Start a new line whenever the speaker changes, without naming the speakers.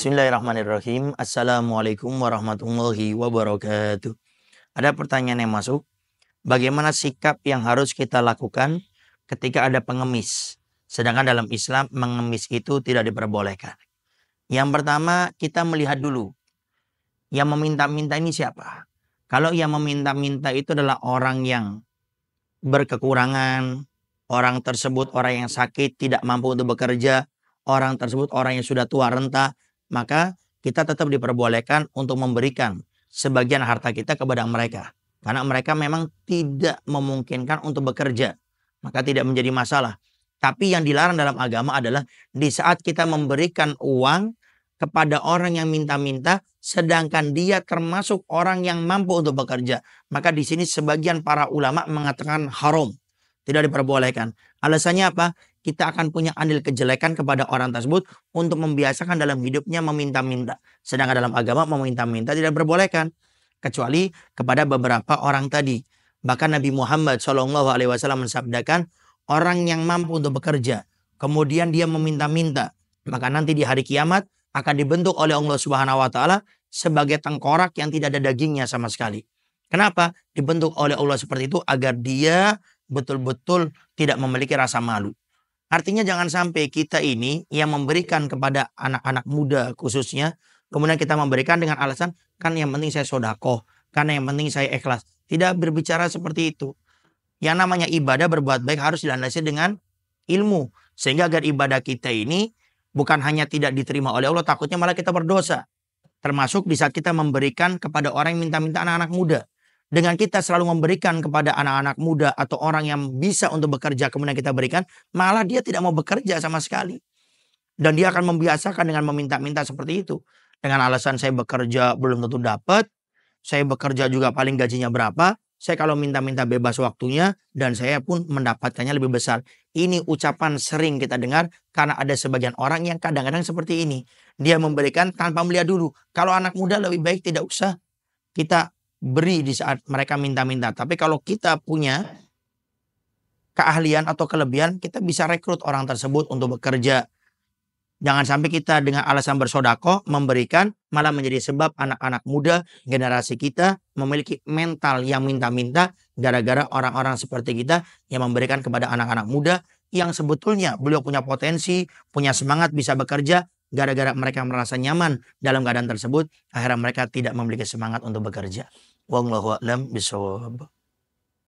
Bismillahirrahmanirrahim. Assalamualaikum warahmatullahi wabarakatuh. Ada pertanyaan yang masuk. Bagaimana sikap yang harus kita lakukan ketika ada pengemis? Sedangkan dalam Islam mengemis itu tidak diperbolehkan. Yang pertama kita melihat dulu. Yang meminta-minta ini siapa? Kalau yang meminta-minta itu adalah orang yang berkekurangan, orang tersebut orang yang sakit, tidak mampu untuk bekerja, orang tersebut orang yang sudah tua renta, maka kita tetap diperbolehkan untuk memberikan sebagian harta kita kepada mereka. Karena mereka memang tidak memungkinkan untuk bekerja. Maka tidak menjadi masalah. Tapi yang dilarang dalam agama adalah di saat kita memberikan uang kepada orang yang minta-minta, sedangkan dia termasuk orang yang mampu untuk bekerja. Maka di sini sebagian para ulama mengatakan haram. Tidak diperbolehkan. Alasannya apa? Kita akan punya andil kejelekan kepada orang tersebut untuk membiasakan dalam hidupnya meminta-minta. Sedangkan dalam agama meminta-minta tidak diperbolehkan. Kecuali kepada beberapa orang tadi. Bahkan Nabi Muhammad SAW mensabdakan, orang yang mampu untuk bekerja, kemudian dia meminta-minta, maka nanti di hari kiamat akan dibentuk oleh Allah Subhanahu wa taala sebagai tengkorak yang tidak ada dagingnya sama sekali. Kenapa? Dibentuk oleh Allah seperti itu agar dia betul-betul tidak memiliki rasa malu. Artinya jangan sampai kita ini yang memberikan kepada anak-anak muda khususnya, kemudian kita memberikan dengan alasan, kan yang penting saya sodakoh, karena yang penting saya ikhlas. Tidak berbicara seperti itu. Yang namanya ibadah berbuat baik harus dilandasi dengan ilmu. Sehingga agar ibadah kita ini bukan hanya tidak diterima oleh Allah, takutnya malah kita berdosa. Termasuk di saat kita memberikan kepada orang yang minta-minta anak-anak muda. Dengan kita selalu memberikan kepada anak-anak muda atau orang yang bisa untuk bekerja kemudian kita berikan, malah dia tidak mau bekerja sama sekali. Dan dia akan membiasakan dengan meminta-minta seperti itu. Dengan alasan saya bekerja belum tentu dapat, saya bekerja juga paling gajinya berapa, saya kalau minta-minta bebas waktunya dan saya pun mendapatkannya lebih besar. Ini ucapan sering kita dengar karena ada sebagian orang yang kadang-kadang seperti ini. Dia memberikan tanpa melihat dulu. Kalau anak muda lebih baik tidak usah kita beri di saat mereka minta-minta. Tapi kalau kita punya keahlian atau kelebihan, kita bisa rekrut orang tersebut untuk bekerja. Jangan sampai kita dengan alasan bersodakoh memberikan, malah menjadi sebab anak-anak muda generasi kita memiliki mental yang minta-minta gara-gara orang-orang seperti kita yang memberikan kepada anak-anak muda yang sebetulnya beliau punya potensi, punya semangat bisa bekerja, gara-gara mereka merasa nyaman dalam keadaan tersebut, akhirnya mereka tidak memiliki semangat untuk bekerja. Wallahu a'lam bishawab.